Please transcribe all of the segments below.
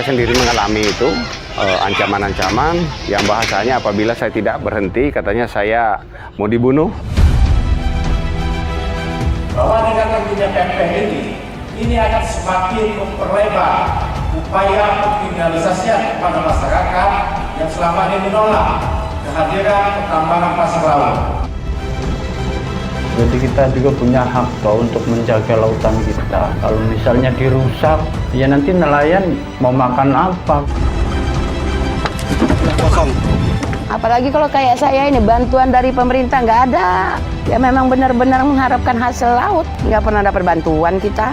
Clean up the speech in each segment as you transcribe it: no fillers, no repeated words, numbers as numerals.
sendiri mengalami itu ancaman-ancaman yang bahasanya apabila saya tidak berhenti, katanya saya mau dibunuh. Bahwa dengan terbitnya PP ini akan semakin memperlebar upaya pengkriminalisasian kepada masyarakat yang selama ini menolak kehadiran pertambangan pasir laut. Jadi kita juga punya hak toh untuk menjaga lautan kita. Kalau misalnya dirusak, ya nanti nelayan mau makan apa? Kosong. Apalagi kalau kayak saya ini bantuan dari pemerintah nggak ada. Ya memang benar-benar mengharapkan hasil laut. Nggak pernah dapat bantuan kita.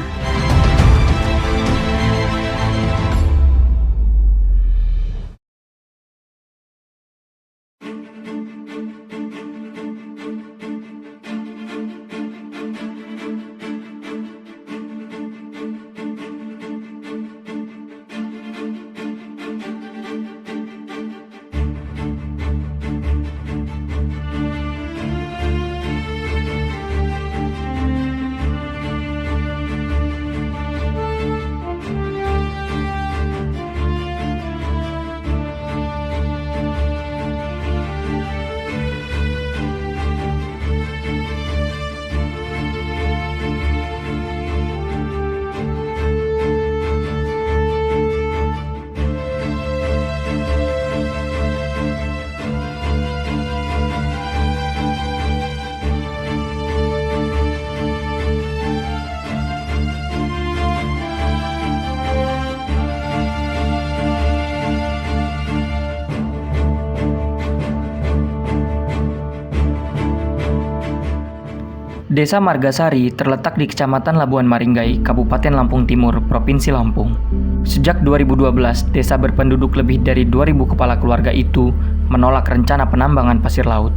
Desa Margasari terletak di Kecamatan Labuan Maringgai, Kabupaten Lampung Timur, Provinsi Lampung. Sejak 2012, desa berpenduduk lebih dari 2.000 kepala keluarga itu menolak rencana penambangan pasir laut.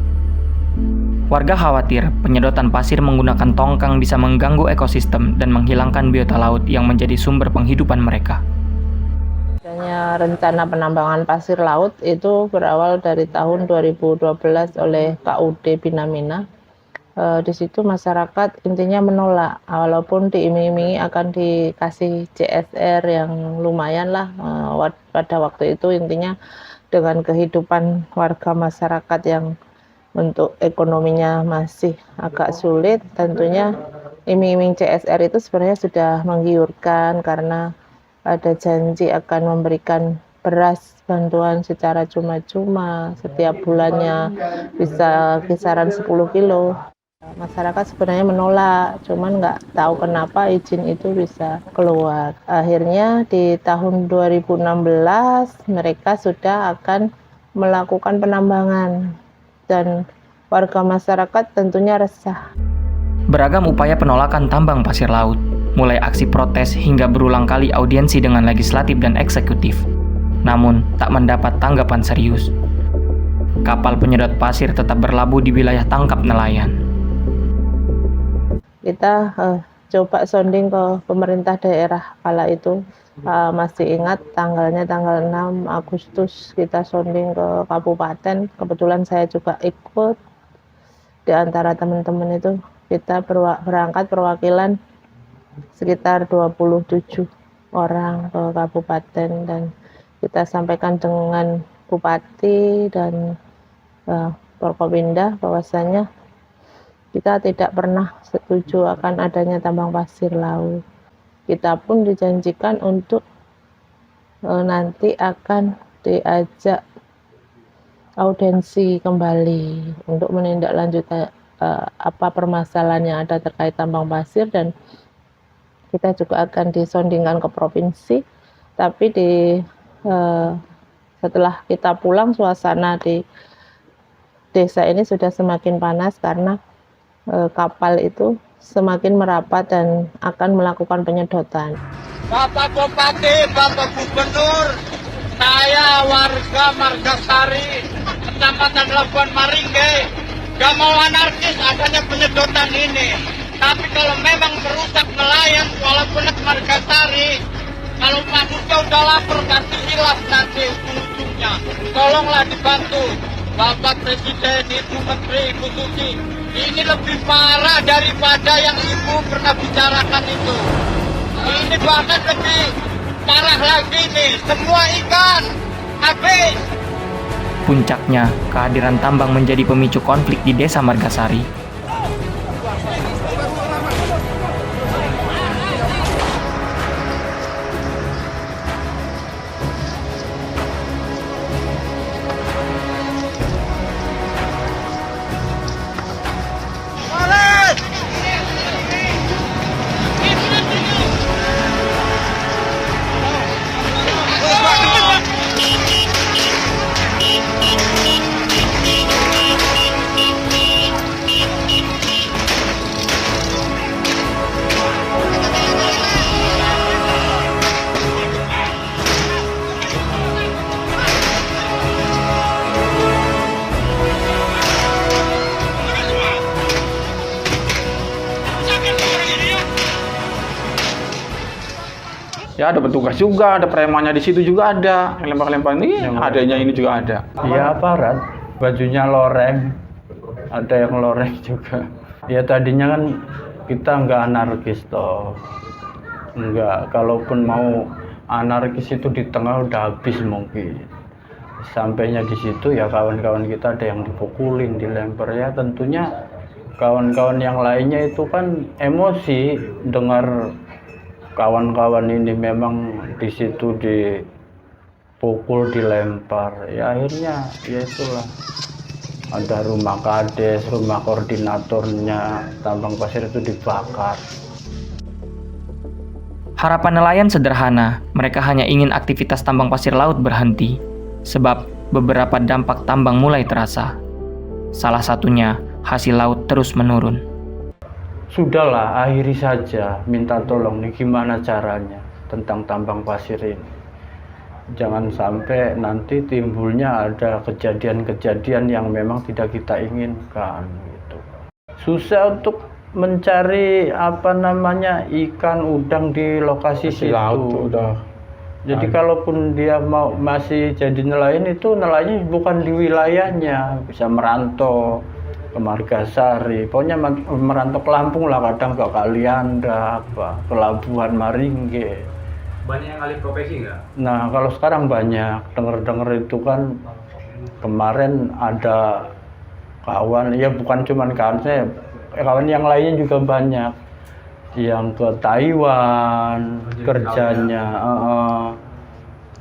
Warga khawatir penyedotan pasir menggunakan tongkang bisa mengganggu ekosistem dan menghilangkan biota laut yang menjadi sumber penghidupan mereka. Rencana penambangan pasir laut itu berawal dari tahun 2012 oleh KUD Binamina. Di situ masyarakat intinya menolak, walaupun diiming-imingi akan dikasih CSR yang lumayan lah pada waktu itu. Intinya dengan kehidupan warga masyarakat yang untuk ekonominya masih agak sulit, tentunya iming-iming CSR itu sebenarnya sudah menggiurkan karena ada janji akan memberikan beras bantuan secara cuma-cuma setiap bulannya bisa kisaran 10 kilo. Masyarakat sebenarnya menolak, cuman nggak tahu kenapa izin itu bisa keluar. Akhirnya di tahun 2016 mereka sudah akan melakukan penambangan dan warga masyarakat tentunya resah. Beragam upaya penolakan tambang pasir laut, mulai aksi protes hingga berulang kali audiensi dengan legislatif dan eksekutif. Namun, tak mendapat tanggapan serius. Kapal penyedot pasir tetap berlabuh di wilayah tangkap nelayan. Kita coba sounding ke pemerintah daerah kala itu, masih ingat tanggalnya tanggal 6 Agustus kita sounding ke kabupaten. Kebetulan saya juga ikut di antara teman-teman itu. Kita berangkat perwakilan sekitar 27 orang ke kabupaten dan kita sampaikan dengan Bupati dan Forkopimda bahwasanya kita tidak pernah setuju akan adanya tambang pasir laut. Kita pun dijanjikan untuk nanti akan diajak audiensi kembali untuk menindaklanjuti apa permasalahan yang ada terkait tambang pasir, dan kita juga akan disondingkan ke provinsi. Tapi setelah kita pulang, suasana di desa ini sudah semakin panas karena kapal itu semakin merapat dan akan melakukan penyedotan. Bapak Bupati, Bapak Gubernur, saya warga Margasari, Kecamatan Labuan Maringgai, gak mau anarkis adanya penyedotan ini. Tapi kalau memang merusak nelayan, walaupun Margasari, kalau manusia udah lapar, kasih hilang nanti ujung-ujungnya. Tolonglah dibantu, Bapak Presiden, Ibu Menteri, Ibu Susi. Ini lebih parah daripada yang Ibu pernah bicarakan itu. Ini bahkan lebih parah lagi nih, semua ikan habis. Puncaknya, kehadiran tambang menjadi pemicu konflik di Desa Margasari. Ya ada petugas juga, ada premannya di situ juga ada. Yang lempar-lempar ini adanya ini juga ada. Iya aparat, bajunya loreng, ada yang loreng juga. Ya tadinya kan kita nggak anarkis toh, nggak. Kalaupun mau anarkis itu di tengah udah habis mungkin. Sampainya di situ ya kawan-kawan kita ada yang dipukulin, dilempar ya tentunya kawan-kawan yang lainnya itu kan emosi dengar kawan-kawan ini memang di situ dipukul, dilempar. Ya akhirnya ya itulah. Ada rumah kades, rumah koordinatornya tambang pasir itu dibakar. Harapan nelayan sederhana, mereka hanya ingin aktivitas tambang pasir laut berhenti, sebab beberapa dampak tambang mulai terasa. Salah satunya, hasil laut terus menurun. Sudahlah, akhiri saja, minta tolong nih gimana caranya tentang tambang pasir ini. Jangan sampai nanti timbulnya ada kejadian-kejadian yang memang tidak kita inginkan gitu. Susah untuk mencari ikan udang di lokasi situ. Laut udah. Jadi kalaupun dia mau masih jadi nelayan itu nelayannya bukan di wilayahnya, bisa merantau ke Margasari, pokoknya merantau ke Lampung lah, kadang ke Kalianda, ke Labuhan Maringge. Banyak yang alih profesi nggak? Nah kalau sekarang banyak, dengar itu kan kemarin ada kawan, ya bukan cuma kawan saya, kawan yang lainnya juga banyak yang ke Taiwan kerjanya,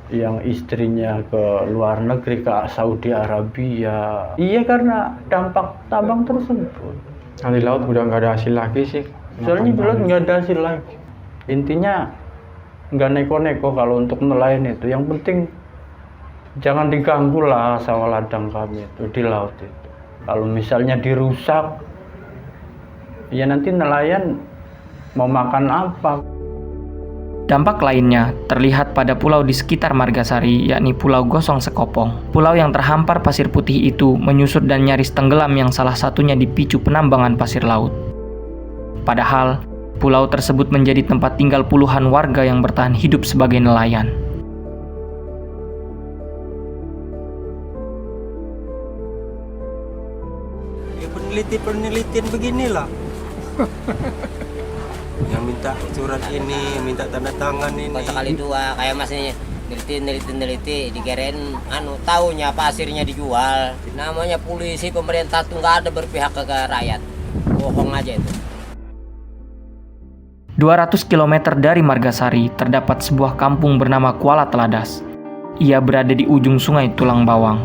yang istrinya ke luar negeri, ke Saudi Arabia. Iya karena dampak tambang tersebut. Nah, di laut udah nggak ada hasil lagi sih. Soalnya di laut nggak ada hasil lagi. Intinya nggak neko-neko kalau untuk nelayan itu. Yang penting jangan diganggu lah sawah ladang kami itu di laut itu. Kalau misalnya dirusak, ya nanti nelayan mau makan apa? Dampak lainnya terlihat pada pulau di sekitar Margasari, yakni Pulau Gosong Sekopong. Pulau yang terhampar pasir putih itu menyusut dan nyaris tenggelam, yang salah satunya dipicu penambangan pasir laut. Padahal, pulau tersebut menjadi tempat tinggal puluhan warga yang bertahan hidup sebagai nelayan. Ya penelitian beginilah. Yang minta surat ini, minta tanda tangan ini. Sekali dua, kayak masih neliti, dikirain taunya pasirnya dijual. Namanya polisi, pemerintah tuh nggak ada berpihak ke rakyat. Bohong aja itu. 200 km dari Margasari terdapat sebuah kampung bernama Kuala Teladas. Ia berada di ujung sungai Tulang Bawang.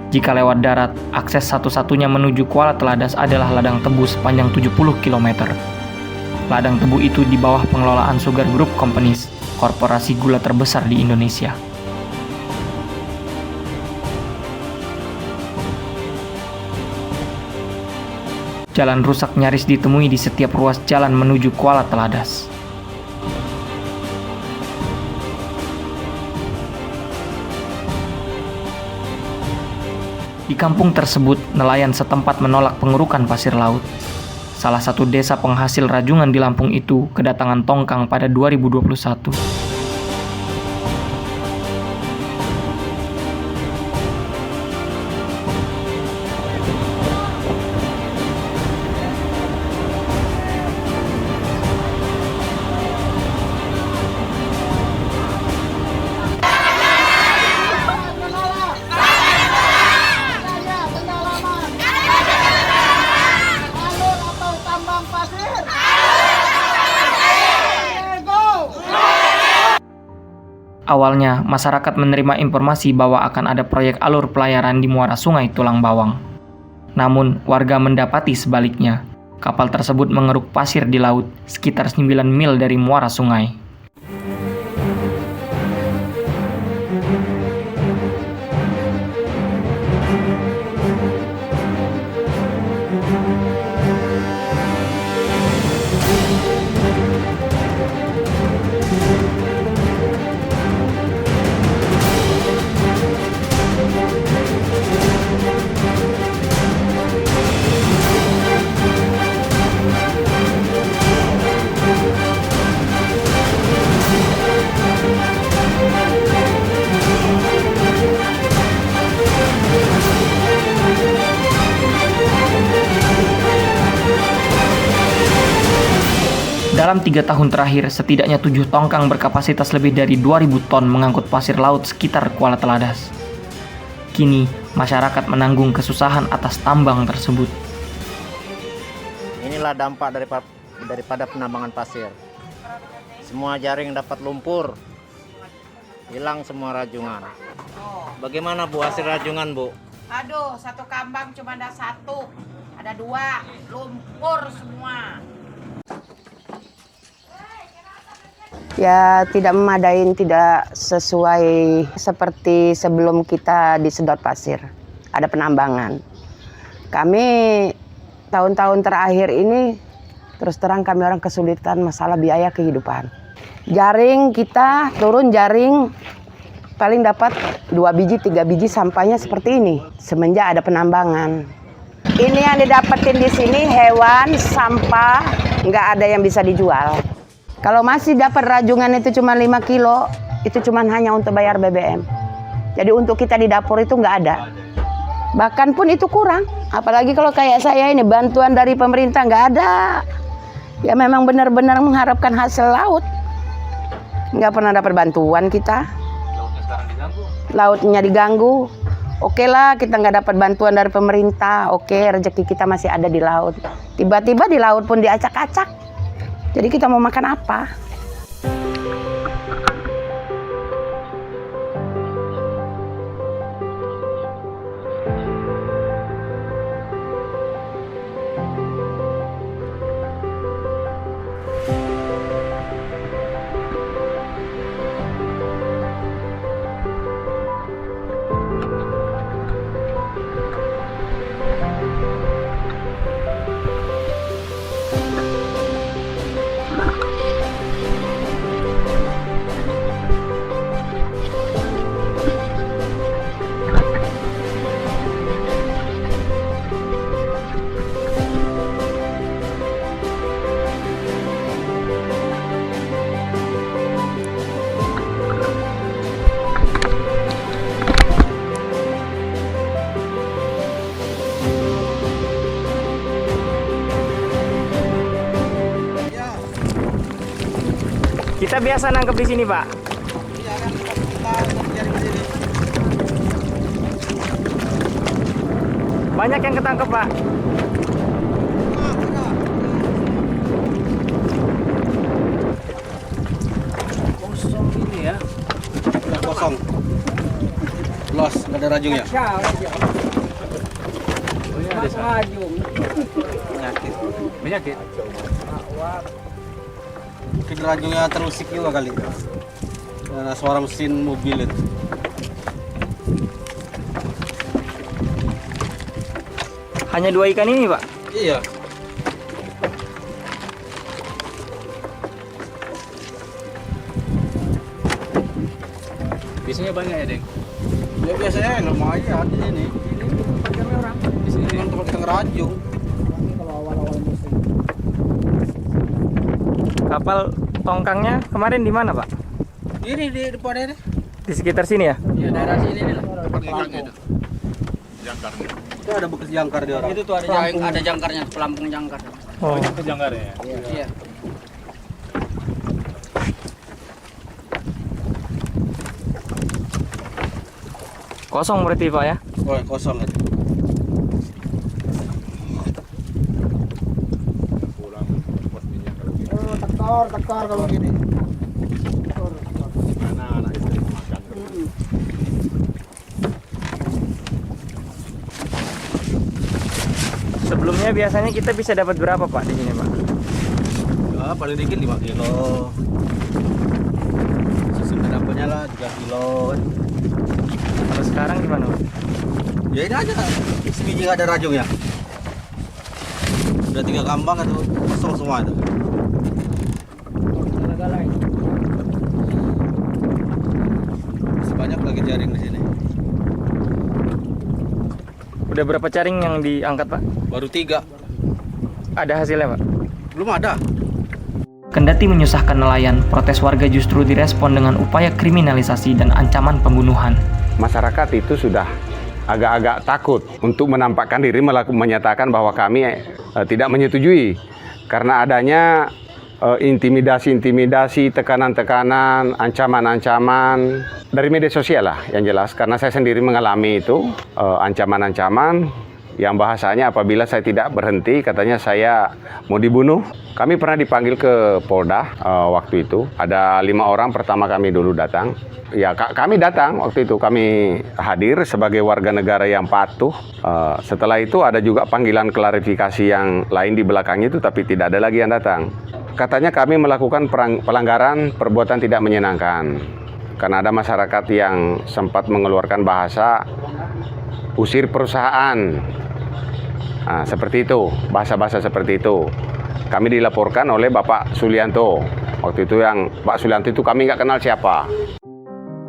Jika lewat darat, akses satu-satunya menuju Kuala Teladas adalah ladang tebu sepanjang 70 km. Ladang tebu itu di bawah pengelolaan Sugar Group Companies, korporasi gula terbesar di Indonesia. Jalan rusak nyaris ditemui di setiap ruas jalan menuju Kuala Teladas. Di kampung tersebut, nelayan setempat menolak pengerukan pasir laut. Salah satu desa penghasil rajungan di Lampung itu kedatangan tongkang pada 2021. Awalnya, masyarakat menerima informasi bahwa akan ada proyek alur pelayaran di muara sungai Tulang Bawang. Namun, warga mendapati sebaliknya. Kapal tersebut mengeruk pasir di laut sekitar 9 mil dari muara sungai. Dalam 3 tahun terakhir, setidaknya 7 tongkang berkapasitas lebih dari 2.000 ton mengangkut pasir laut sekitar Kuala Teladas. Kini, masyarakat menanggung kesusahan atas tambang tersebut. Inilah dampak daripada penambangan pasir. Semua jaring dapat lumpur, hilang semua rajungan. Bagaimana Bu hasil rajungan, Bu? Aduh, satu kambang cuma ada 1, ada 2, lumpur semua. Ya tidak memadai, tidak sesuai seperti sebelum kita disedot pasir. Ada penambangan. Kami tahun-tahun terakhir ini terus terang kami orang kesulitan masalah biaya kehidupan. Jaring kita turun jaring paling dapat 2 biji, 3 biji sampahnya seperti ini. Semenjak ada penambangan. Ini yang didapetin di sini hewan, sampah, nggak ada yang bisa dijual. Kalau masih dapat rajungan itu cuma 5 kilo, itu cuma hanya untuk bayar BBM. Jadi untuk kita di dapur itu nggak ada. Bahkan pun itu kurang. Apalagi kalau kayak saya ini, bantuan dari pemerintah nggak ada. Ya memang benar-benar mengharapkan hasil laut. Nggak pernah dapat bantuan kita. Lautnya diganggu. Oke lah, kita nggak dapat bantuan dari pemerintah. Oke, rezeki kita masih ada di laut. Tiba-tiba di laut pun diacak-acak. Jadi kita mau makan apa? Kita biasa nangkep di sini, Pak. Banyak yang ketangkep, Pak. Kosong ini ya. Udah kosong. Los, nggak ada rajungnya. Penyakit. Penyakit. Mungkin rajungnya terusik juga kali. Karena suara mesin mobil itu. Hanya 2 ikan ini, Pak? Iya. Biasanya banyak ya, Deng? Ya biasanya lumayan di sini. Ini orang. Di sini tempat kita ngerajung. Kalau awal-awal musim. Kapal tongkangnya kemarin di mana, Pak? Ini di depan ini. Di sekitar sini ya? Iya, daerah sini nih lah. Itu. Jangkarnya. Itu ada bekas jangkar di orang. Itu tuh ada jangkarnya, pelampung jangkar. Oh, itu jangkar ya? Iya. kosong berarti, Pak ya? Oh, kosong itu. Oh, tekor kalau gini. Tekor. Anak-anak istri. Sebelumnya biasanya kita bisa dapat berapa Pak di sini Pak? Ya, paling dikit 5 kilo. Sesuai dapatnya lah 3 kilo kan. Kalau sekarang gimana Pak? Ya ini aja, sebiji nggak ada rajungnya. Udah 3 kambang itu kosong semua itu. Masih banyak lagi jaring di sini. Udah berapa jaring yang diangkat Pak? Baru 3. Ada hasilnya Pak? Belum ada. Kendati menyusahkan nelayan, protes warga justru direspon dengan upaya kriminalisasi dan ancaman pembunuhan. Masyarakat itu sudah agak-agak takut untuk menampakkan diri, menyatakan bahwa kami tidak menyetujui karena adanya intimidasi-intimidasi, tekanan-tekanan, ancaman-ancaman dari media sosial lah yang jelas. Karena saya sendiri mengalami itu ancaman-ancaman yang bahasanya apabila saya tidak berhenti katanya saya mau dibunuh. Kami pernah dipanggil ke Polda waktu itu. Ada 5 orang pertama kami dulu datang. Ya kami datang waktu itu, kami hadir sebagai warga negara yang patuh. Setelah itu ada juga panggilan klarifikasi yang lain di belakangnya itu, tapi tidak ada lagi yang datang. Katanya kami melakukan pelanggaran perbuatan tidak menyenangkan. Karena ada masyarakat yang sempat mengeluarkan bahasa usir perusahaan. Nah, seperti itu, bahasa-bahasa seperti itu. Kami dilaporkan oleh Bapak Sulianto. Waktu itu yang Pak Sulianto itu kami nggak kenal siapa.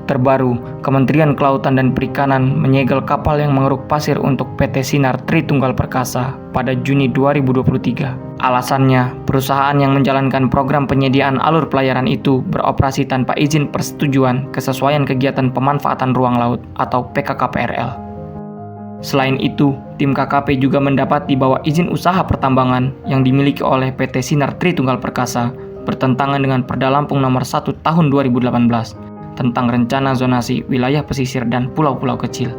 Terbaru, Kementerian Kelautan dan Perikanan menyegel kapal yang mengeruk pasir untuk PT Sinar Tritunggal Perkasa pada Juni 2023. Alasannya, perusahaan yang menjalankan program penyediaan alur pelayaran itu beroperasi tanpa izin persetujuan kesesuaian kegiatan pemanfaatan ruang laut atau PKKPRL. Selain itu, tim KKP juga mendapat di bawah izin usaha pertambangan yang dimiliki oleh PT Sinar Tritunggal Perkasa bertentangan dengan Perda Lampung nomor 1 tahun 2018 tentang rencana zonasi wilayah pesisir dan pulau-pulau kecil.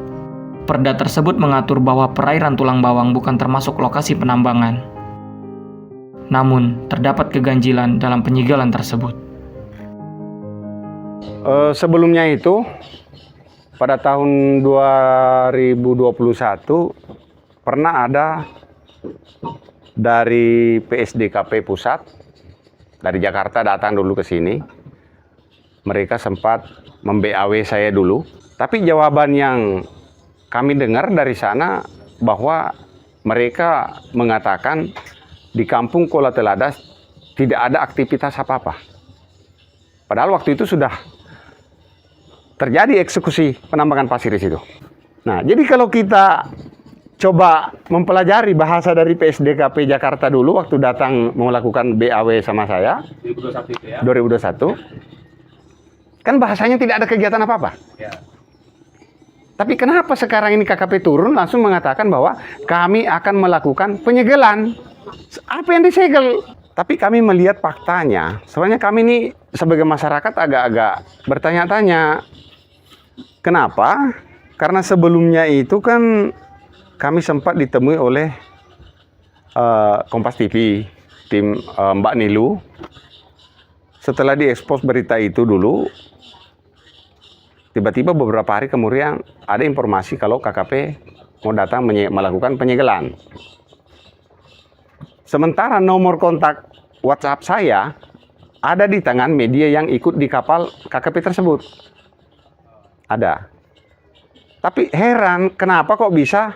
Perda tersebut mengatur bahwa perairan Tulang Bawang bukan termasuk lokasi penambangan. Namun, terdapat keganjilan dalam penyegelan tersebut. Sebelumnya itu, pada tahun 2021 pernah ada dari PSDKP pusat dari Jakarta datang dulu ke sini. Mereka sempat mem-BAW saya dulu, tapi jawaban yang kami dengar dari sana bahwa mereka mengatakan di kampung Kola Teladas tidak ada aktivitas apa-apa. Padahal waktu itu sudah terjadi eksekusi penambangan pasir di situ. Nah, jadi kalau kita coba mempelajari bahasa dari PSDKP Jakarta dulu waktu datang melakukan BAW sama saya 2021, kan bahasanya tidak ada kegiatan apa-apa. Tapi kenapa sekarang ini KKP turun langsung mengatakan bahwa kami akan melakukan penyegelan? Apa yang disegel? Tapi kami melihat faktanya, sebenarnya kami ini sebagai masyarakat agak-agak bertanya-tanya. Kenapa? Karena sebelumnya itu kan kami sempat ditemui oleh Kompas TV, tim Mbak Nilu. Setelah diekspos berita itu dulu, tiba-tiba beberapa hari kemudian ada informasi kalau KKP mau datang melakukan penyegelan. Sementara nomor kontak WhatsApp saya ada di tangan media yang ikut di kapal KKP tersebut. Ada. Tapi heran kenapa kok bisa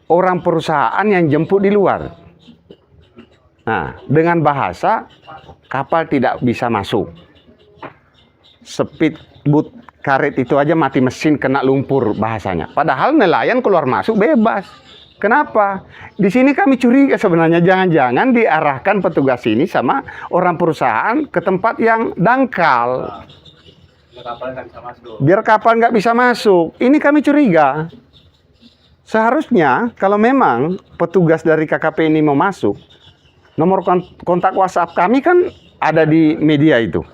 orang perusahaan yang jemput di luar. Nah, dengan bahasa kapal tidak bisa masuk. Speedboat karet itu aja mati mesin kena lumpur bahasanya. Padahal nelayan keluar masuk bebas. Kenapa? Di sini kami curiga sebenarnya jangan-jangan diarahkan petugas ini sama orang perusahaan ke tempat yang dangkal. Biar kapal nggak bisa masuk. Ini kami curiga. Seharusnya kalau memang petugas dari KKP ini mau masuk, nomor kontak WhatsApp kami kan ada di media itu.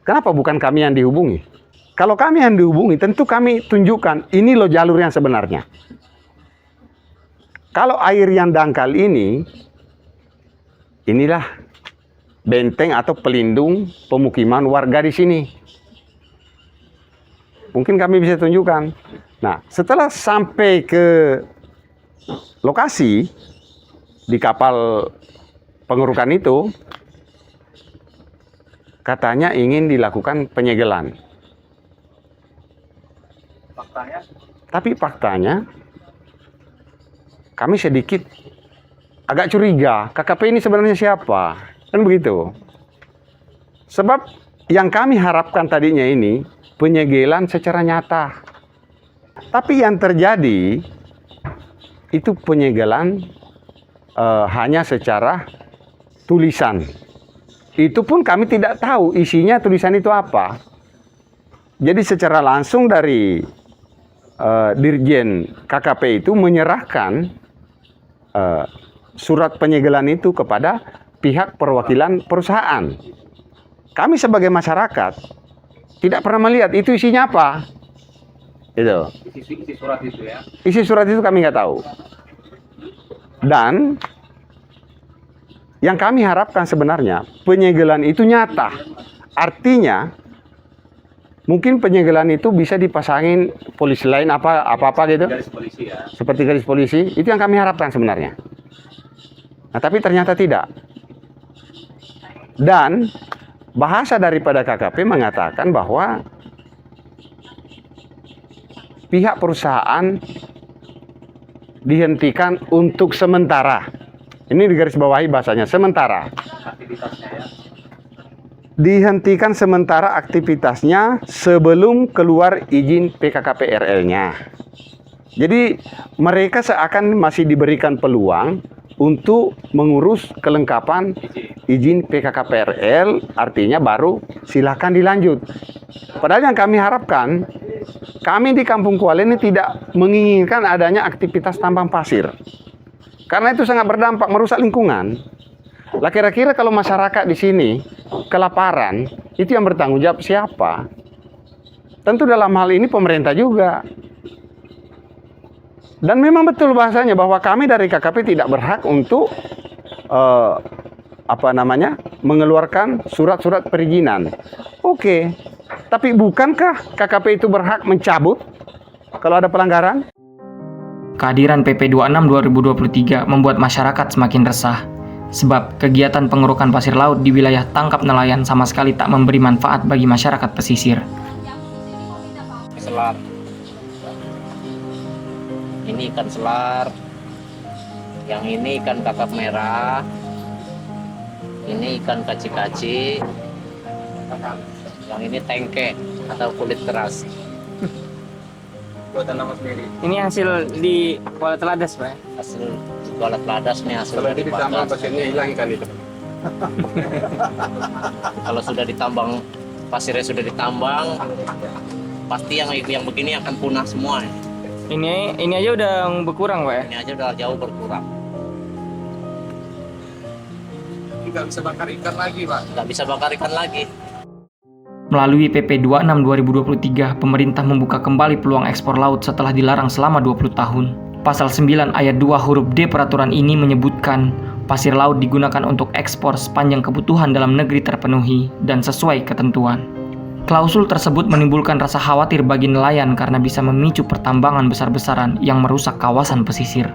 Kenapa bukan kami yang dihubungi? Kalau kami yang dihubungi, tentu kami tunjukkan ini loh jalur yang sebenarnya. Kalau air yang dangkal ini, inilah benteng atau pelindung pemukiman warga di sini. Mungkin kami bisa tunjukkan. Nah, setelah sampai ke lokasi di kapal pengerukan itu katanya ingin dilakukan penyegelan. Tapi faktanya kami sedikit agak curiga, KKP ini sebenarnya siapa? Kan begitu. Sebab yang kami harapkan tadinya ini penyegelan secara nyata. Tapi yang terjadi itu penyegelan hanya secara tulisan. Itu pun kami tidak tahu isinya tulisan itu apa. Jadi secara langsung dari Dirjen KKP itu menyerahkan surat penyegelan itu kepada pihak perwakilan perusahaan. Kami sebagai masyarakat tidak pernah melihat itu isinya apa. Itu. Isi surat itu ya. Isi surat itu kami nggak tahu. Dan yang kami harapkan sebenarnya penyegelan itu nyata. Artinya mungkin penyegelan itu bisa dipasangin polisi lain apa gitu. Garis polisi ya. Seperti garis polisi, itu yang kami harapkan sebenarnya. Nah, tapi ternyata tidak. Dan bahasa daripada KKP mengatakan bahwa pihak perusahaan dihentikan untuk sementara. Ini digarisbawahi bahasanya, sementara. Aktivitasnya ya. Dihentikan sementara aktivitasnya sebelum keluar izin PKKPRL-nya. Jadi mereka seakan masih diberikan peluang untuk mengurus kelengkapan izin PKKPRL, artinya baru silakan dilanjut. Padahal yang kami harapkan, kami di Kampung Kuala ini tidak menginginkan adanya aktivitas tambang pasir. Karena itu sangat berdampak merusak lingkungan. Lah kira-kira kalau masyarakat di sini kelaparan, itu yang bertanggung jawab siapa? Tentu dalam hal ini pemerintah juga. Dan memang betul bahasanya bahwa kami dari KKP tidak berhak untuk mengeluarkan surat-surat perizinan. Oke. Tapi bukankah KKP itu berhak mencabut kalau ada pelanggaran? Kehadiran PP 26 2023 membuat masyarakat semakin resah, sebab kegiatan pengerukan pasir laut di wilayah tangkap nelayan sama sekali tak memberi manfaat bagi masyarakat pesisir. Selar. Ini ikan selar. Yang ini ikan kakap merah. Ini ikan kaci-kaci. Yang ini tengke atau kulit keras. Buatan nama sendiri. Ini hasil di Kuala Teladas, Pak? Hasil Kuala Teladas nih hasil. Kalau ditambang pasirnya hilang ikan itu. Kalau sudah ditambang, pasirnya sudah ditambang, pasti yang begini akan punah semua. Ini aja udah berkurang, Pak? Ini aja udah jauh berkurang. Nggak bisa bakar ikan lagi, Pak. Nggak bisa bakar ikan lagi. Melalui PP 26 2023, pemerintah membuka kembali peluang ekspor laut setelah dilarang selama 20 tahun. Pasal 9 ayat 2 huruf D peraturan ini menyebutkan pasir laut digunakan untuk ekspor sepanjang kebutuhan dalam negeri terpenuhi dan sesuai ketentuan. Klausul tersebut menimbulkan rasa khawatir bagi nelayan karena bisa memicu pertambangan besar-besaran yang merusak kawasan pesisir.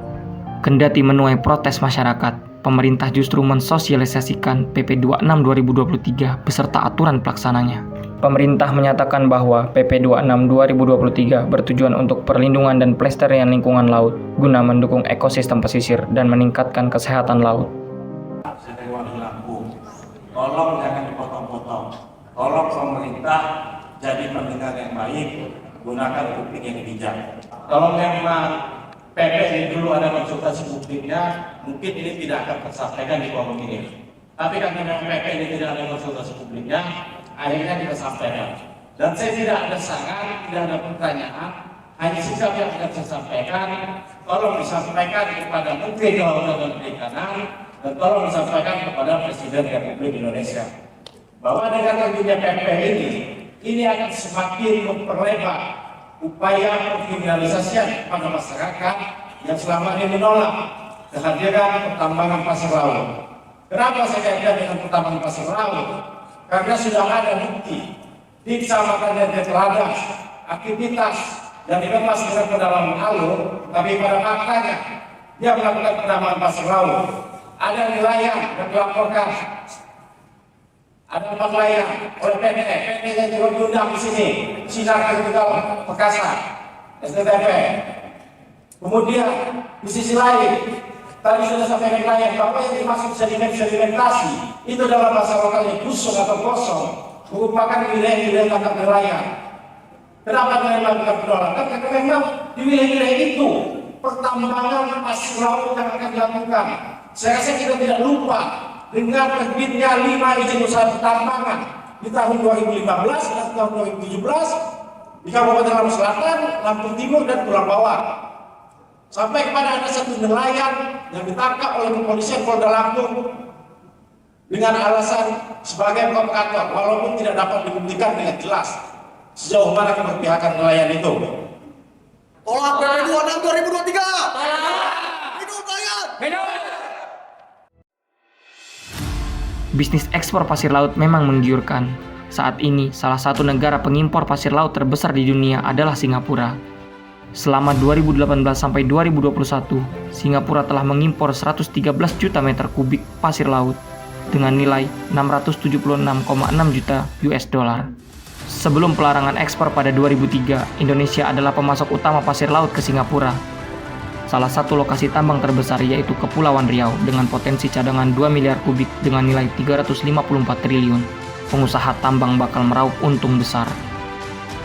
Kendati menuai protes masyarakat, pemerintah justru mensosialisasikan PP 26 2023 beserta aturan pelaksananya. Pemerintah menyatakan bahwa PP 26 2023 bertujuan untuk perlindungan dan pelestarian lingkungan laut guna mendukung ekosistem pesisir dan meningkatkan kesehatan laut. Tolong jangan dipotong-potong. Tolong pemerintah jadi pendengar yang baik, gunakan kuping yang bijak. Kalau memang PP ini dulu ada konsultasi publiknya, mungkin ini tidak akan tersampaikan di forum ini. Tapi karena memang PP ini tidak ada konsultasi publiknya, akhirnya kita sampaikan. Dan saya tidak ada saran, tidak ada pertanyaan, hanya sikap yang akan saya sampaikan. Tolong disampaikan kepada Menteri Kelautan dan Perikanan, dan tolong disampaikan kepada Presiden Republik Indonesia. Bahwa dengan terbitnya PP ini akan semakin memperlebar upaya pengkriminalisasian kepada masyarakat yang selama ini menolak kehadiran pertambangan pasir laut. Kenapa saya kaitkan dengan pertambangan pasir laut? Karena sudah ada bukti di Kecamatan Dente Teladas aktivitas yang dilepas ke dalam alur, tapi pada faktanya yang melakukan penambangan pasir laut. Ada nelayan yang dilaporkan, ada 4 nelayan oleh PT yang juga diundang di sini, Sinar Tertinggal Pekasa, STTP. Kemudian di sisi lain, tadi sudah sampai nelayan bahwa yang dimaksud sedimentasi itu dalam bahasa lokalnya busung atau kosong, merupakan wilayah-wilayah tangkap nelayan. Kenapa kalian melakukan penolakan? Karena memang di wilayah-wilayah itu pertambangan pasir laut yang akan dilakukan. Saya rasa kita tidak lupa dengan terbitnya 5 izin usaha pertambangan di tahun 2015 dan tahun 2017 di Kabupaten Lampung Selatan, Lampung Timur, dan Pulau Bawah. Sampai kepada ada satu nelayan yang ditangkap oleh kepolisian Polda Lampung dengan alasan sebagai provokator, walaupun tidak dapat dibuktikan dengan jelas sejauh mana keberpihakan nelayan itu. Tolak PP 26 2023. Hidup nelayan. Bisnis ekspor pasir laut memang menggiurkan. Saat ini, salah satu negara pengimpor pasir laut terbesar di dunia adalah Singapura. Selama 2018 sampai 2021, Singapura telah mengimpor 113 juta meter kubik pasir laut dengan nilai 676,6 juta US dollar. Sebelum pelarangan ekspor pada 2003, Indonesia adalah pemasok utama pasir laut ke Singapura. Salah satu lokasi tambang terbesar yaitu Kepulauan Riau dengan potensi cadangan 2 miliar kubik dengan nilai 354 triliun. Pengusaha tambang bakal meraup untung besar.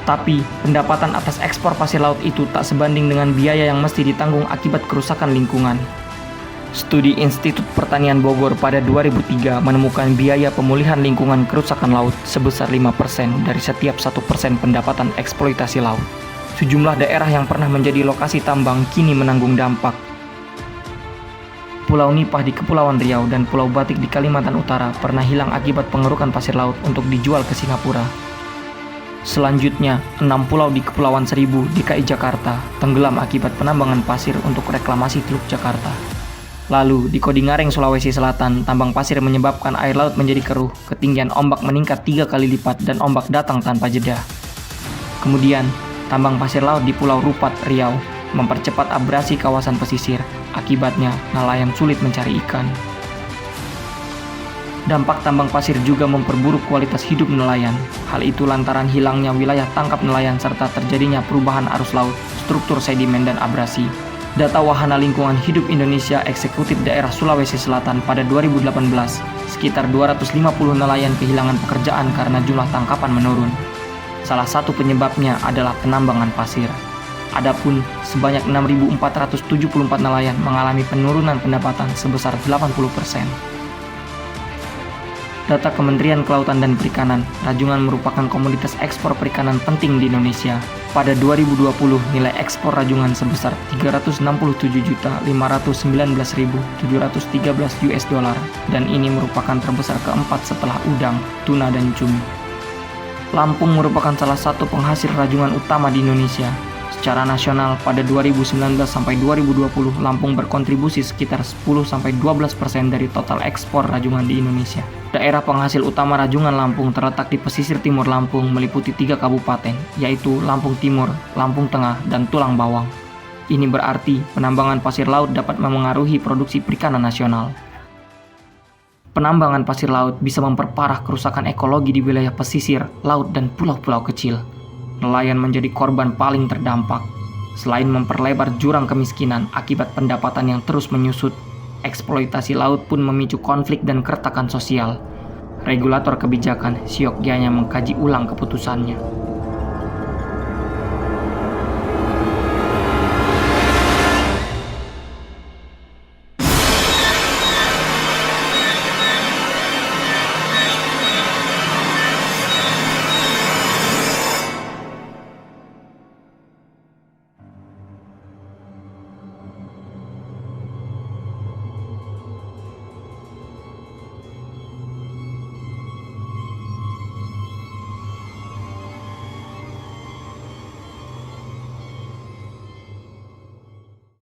Tapi, pendapatan atas ekspor pasir laut itu tak sebanding dengan biaya yang mesti ditanggung akibat kerusakan lingkungan. Studi Institut Pertanian Bogor pada 2003 menemukan biaya pemulihan lingkungan kerusakan laut sebesar 5% dari setiap 1% pendapatan eksploitasi laut. Sejumlah daerah yang pernah menjadi lokasi tambang kini menanggung dampak. Pulau Nipah di Kepulauan Riau dan Pulau Batik di Kalimantan Utara pernah hilang akibat pengerukan pasir laut untuk dijual ke Singapura. Selanjutnya, 6 pulau di Kepulauan Seribu, DKI Jakarta, tenggelam akibat penambangan pasir untuk reklamasi Teluk Jakarta. Lalu, di Kodingareng, Sulawesi Selatan, tambang pasir menyebabkan air laut menjadi keruh, ketinggian ombak meningkat 3 kali lipat dan ombak datang tanpa jeda. Kemudian, tambang pasir laut di Pulau Rupat, Riau, mempercepat abrasi kawasan pesisir. Akibatnya, nelayan sulit mencari ikan. Dampak tambang pasir juga memperburuk kualitas hidup nelayan. Hal itu lantaran hilangnya wilayah tangkap nelayan serta terjadinya perubahan arus laut, struktur sedimen dan abrasi. Data Wahana Lingkungan Hidup Indonesia Eksekutif Daerah Sulawesi Selatan pada 2018, sekitar 250 nelayan kehilangan pekerjaan karena jumlah tangkapan menurun. Salah satu penyebabnya adalah penambangan pasir. Adapun sebanyak 6.474 nelayan mengalami penurunan pendapatan sebesar 80%. Data Kementerian Kelautan dan Perikanan, rajungan merupakan komoditas ekspor perikanan penting di Indonesia. Pada 2020, nilai ekspor rajungan sebesar 367.519.713 US dollar dan ini merupakan terbesar keempat setelah udang, tuna, dan cumi. Lampung merupakan salah satu penghasil rajungan utama di Indonesia. Secara nasional, pada 2019 sampai 2020, Lampung berkontribusi sekitar 10-12% dari total ekspor rajungan di Indonesia. Daerah penghasil utama rajungan Lampung terletak di pesisir timur Lampung meliputi 3 kabupaten, yaitu Lampung Timur, Lampung Tengah, dan Tulang Bawang. Ini berarti penambangan pasir laut dapat memengaruhi produksi perikanan nasional. Penambangan pasir laut bisa memperparah kerusakan ekologi di wilayah pesisir, laut, dan pulau-pulau kecil. Nelayan menjadi korban paling terdampak. Selain memperlebar jurang kemiskinan akibat pendapatan yang terus menyusut, eksploitasi laut pun memicu konflik dan keretakan sosial. Regulator kebijakan siogyanya mengkaji ulang keputusannya.